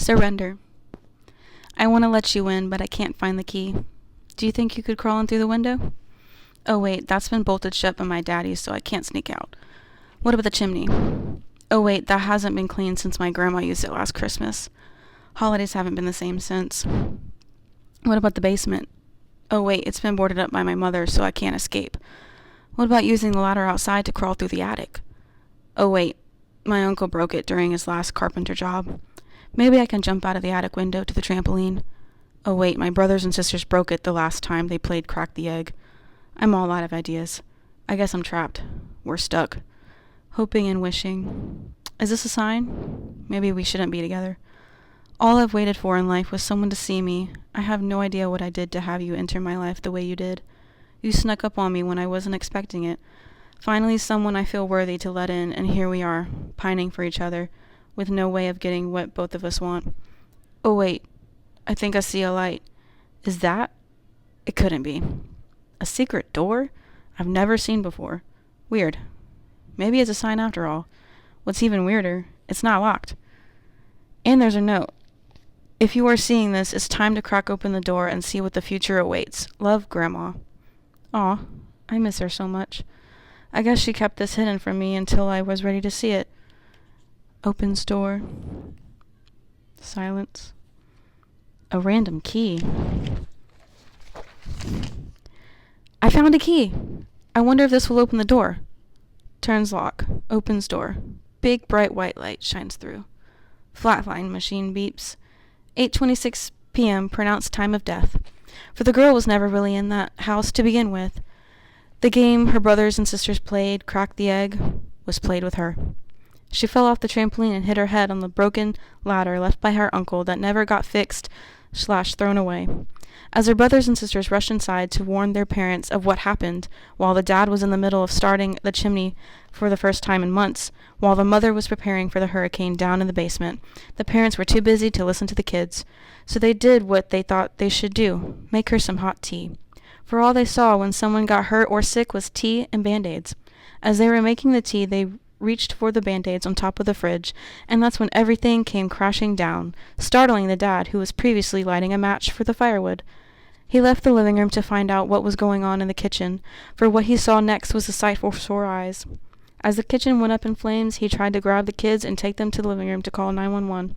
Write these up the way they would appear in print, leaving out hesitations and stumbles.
Surrender. I want to let you in, but I can't find the key. Do you think you could crawl in through the window? Oh wait, that's been bolted shut by my daddy, so I can't sneak out. What about the chimney? Oh wait, that hasn't been cleaned since my grandma used it last Christmas. Holidays haven't been the same since. What about the basement? Oh wait, it's been boarded up by my mother, so I can't escape. What about using the ladder outside to crawl through the attic? Oh wait, my uncle broke it during his last carpenter job. Maybe I can jump out of the attic window to the trampoline. Oh wait, my brothers and sisters broke it the last time they played Crack the Egg. I'm all out of ideas. I guess I'm trapped. We're stuck. Hoping and wishing. Is this a sign? Maybe we shouldn't be together. All I've waited for in life was someone to see me. I have no idea what I did to have you enter my life the way you did. You snuck up on me when I wasn't expecting it. Finally, someone I feel worthy to let in, and here we are, pining for each other, with no way of getting what both of us want. Oh wait, I think I see a light. Is that? It couldn't be. A secret door? I've never seen before. Weird. Maybe it's a sign after all. What's even weirder, it's not locked. And there's a note. If you are seeing this, it's time to crack open the door and see what the future awaits. Love, Grandma. Aw, I miss her so much. I guess she kept this hidden from me until I was ready to see it. Opens door. Silence. A random key. I found a key. I wonder if this will open the door. Turns lock. Opens door. Big bright white light shines through. Flatline machine beeps. 8:26 p.m. pronounced time of death. For the girl was never really in that house to begin with. The game her brothers and sisters played, Crack the Egg, was played with her. She fell off the trampoline and hit her head on the broken ladder left by her uncle that never got fixed / thrown away. As her brothers and sisters rushed inside to warn their parents of what happened, while the dad was in the middle of starting the chimney for the first time in months, while the mother was preparing for the hurricane down in the basement, the parents were too busy to listen to the kids. So they did what they thought they should do, make her some hot tea. For all they saw when someone got hurt or sick was tea and Band-Aids. As they were making the tea, they reached for the Band-Aids on top of the fridge, and that's when everything came crashing down, startling the dad, who was previously lighting a match for the firewood. He left the living room to find out what was going on in the kitchen, for what he saw next was a sight for sore eyes. As the kitchen went up in flames, he tried to grab the kids and take them to the living room to call 911.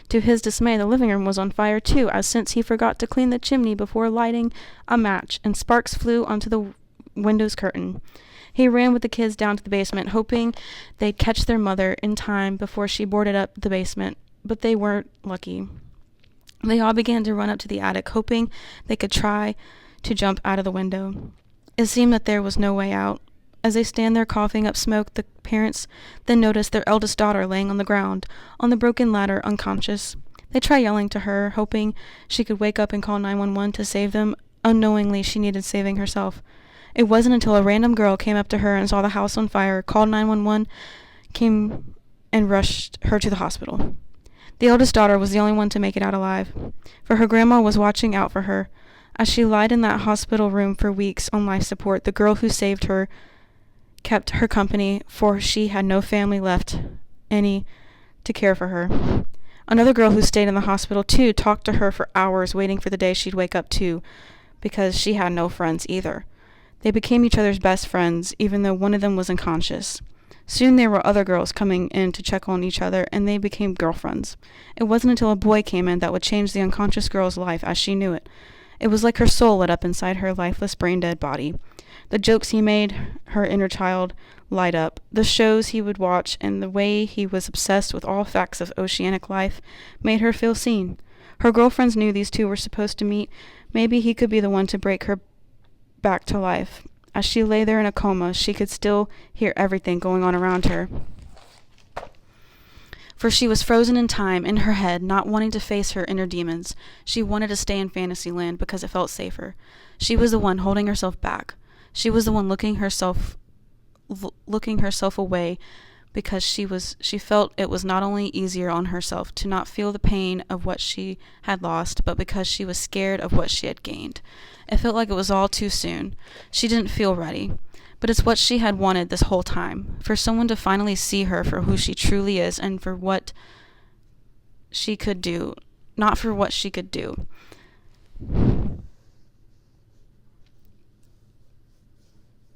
To his dismay, the living room was on fire too, as since he forgot to clean the chimney before lighting a match, and sparks flew onto the window's curtain. He ran with the kids down to the basement, hoping they'd catch their mother in time before she boarded up the basement, but they weren't lucky. They all began to run up to the attic, hoping they could try to jump out of the window. It seemed that there was no way out. As they stand there coughing up smoke, the parents then notice their eldest daughter laying on the ground, on the broken ladder, unconscious. They try yelling to her, hoping she could wake up and call 911 to save them. Unknowingly, she needed saving herself. It wasn't until a random girl came up to her and saw the house on fire, called 911, came and rushed her to the hospital. The eldest daughter was the only one to make it out alive, for her grandma was watching out for her. As she lied in that hospital room for weeks on life support, the girl who saved her kept her company, for she had no family left any to care for her. Another girl who stayed in the hospital too talked to her for hours, waiting for the day she'd wake up too, because she had no friends either. They became each other's best friends, even though one of them was unconscious. Soon there were other girls coming in to check on each other, and they became girlfriends. It wasn't until a boy came in that would change the unconscious girl's life as she knew it. It was like her soul lit up inside her lifeless, brain-dead body. The jokes he made her inner child light up, the shows he would watch, and the way he was obsessed with all facts of oceanic life made her feel seen. Her girlfriends knew these two were supposed to meet. Maybe he could be the one to break her back to life. As she lay there in a coma, she could still hear everything going on around her. For she was frozen in time, in her head, not wanting to face her inner demons. She wanted to stay in Fantasyland because it felt safer. She was the one holding herself back. She was the one looking herself away because she felt it was not only easier on herself to not feel the pain of what she had lost, but because she was scared of what she had gained. It felt like it was all too soon. She didn't feel ready. But it's what she had wanted this whole time, for someone to finally see her for who she truly is and for what she could do, not for what she could do.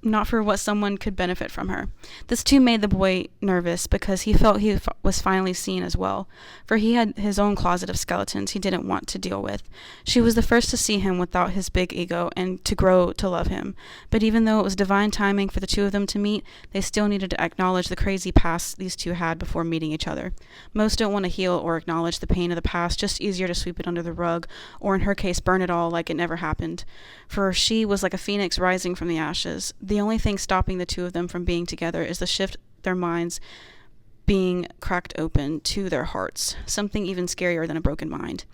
Not for what someone could benefit from her. This too made the boy nervous because he felt he was finally seen as well, for he had his own closet of skeletons he didn't want to deal with. She was the first to see him without his big ego and to grow to love him, but even though it was divine timing for the two of them to meet, they still needed to acknowledge the crazy past these two had before meeting each other. Most don't want to heal or acknowledge the pain of the past, just easier to sweep it under the rug, or in her case burn it all like it never happened. For she was like a phoenix rising from the ashes. The only thing stopping the two of them from being together is the shift their minds being cracked open to their hearts, something even scarier than a broken mind.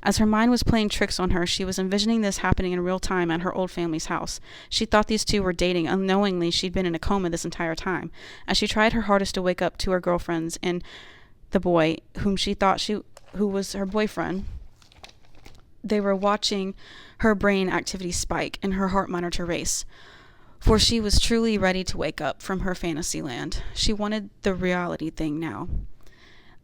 As her mind was playing tricks on her, she was envisioning this happening in real time at her old family's house. She thought these two were dating. Unknowingly, she'd been in a coma this entire time. As she tried her hardest to wake up to her girlfriends and the boy who was her boyfriend, they were watching her brain activity spike and her heart monitor race. For she was truly ready to wake up from her fantasy land. She wanted the reality thing now.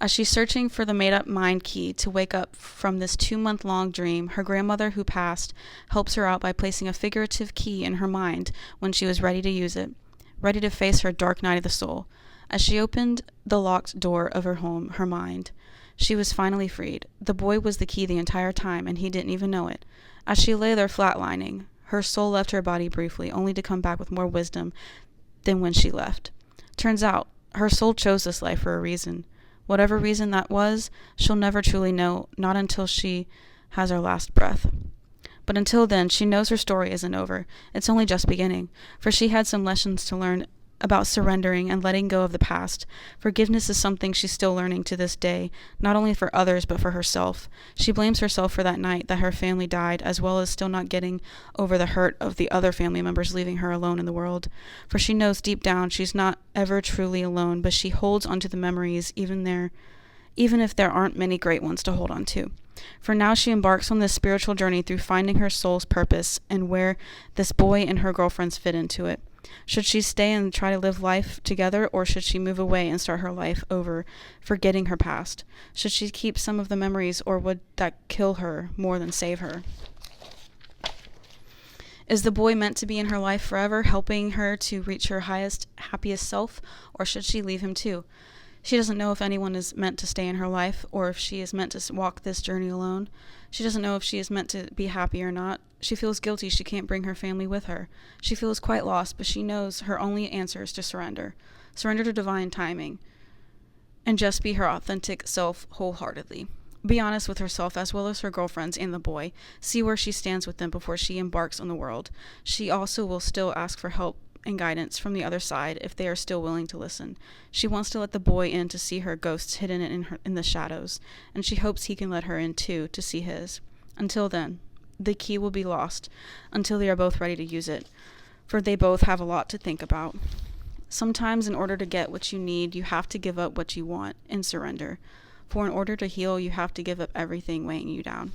As she's searching for the made-up mind key to wake up from this 2-month-long dream, her grandmother, who passed, helps her out by placing a figurative key in her mind when she was ready to use it, ready to face her dark night of the soul. As she opened the locked door of her home, her mind, she was finally freed. The boy was the key the entire time, and he didn't even know it. As she lay there flatlining, her soul left her body briefly, only to come back with more wisdom than when she left. Turns out, her soul chose this life for a reason. Whatever reason that was, she'll never truly know, not until she has her last breath. But until then, she knows her story isn't over. It's only just beginning, for she had some lessons to learn about surrendering and letting go of the past. Forgiveness is something she's still learning to this day, not only for others but for herself. She blames herself for that night that her family died, as well as still not getting over the hurt of the other family members leaving her alone in the world. For she knows deep down she's not ever truly alone, but she holds onto the memories even if there aren't many great ones to hold on to. For now she embarks on this spiritual journey through finding her soul's purpose and where this boy and her girlfriends fit into it. Should she stay and try to live life together, or should she move away and start her life over, forgetting her past? Should she keep some of the memories, or would that kill her more than save her? Is the boy meant to be in her life forever, helping her to reach her highest, happiest self, or should she leave him too? She doesn't know if anyone is meant to stay in her life, or if she is meant to walk this journey alone. She doesn't know if she is meant to be happy or not. She feels guilty she can't bring her family with her. She feels quite lost, but she knows her only answer is to surrender. Surrender to divine timing, and just be her authentic self wholeheartedly. Be honest with herself as well as her girlfriends and the boy. See where she stands with them before she embarks on the world. She also will still ask for help and guidance from the other side if they are still willing to listen. She wants to let the boy in to see her ghosts hidden in the shadows, and she hopes he can let her in too to see his. Until then, the key will be lost until they are both ready to use it, for they both have a lot to think about. Sometimes in order to get what you need, you have to give up what you want and surrender. For in order to heal, you have to give up everything weighing you down.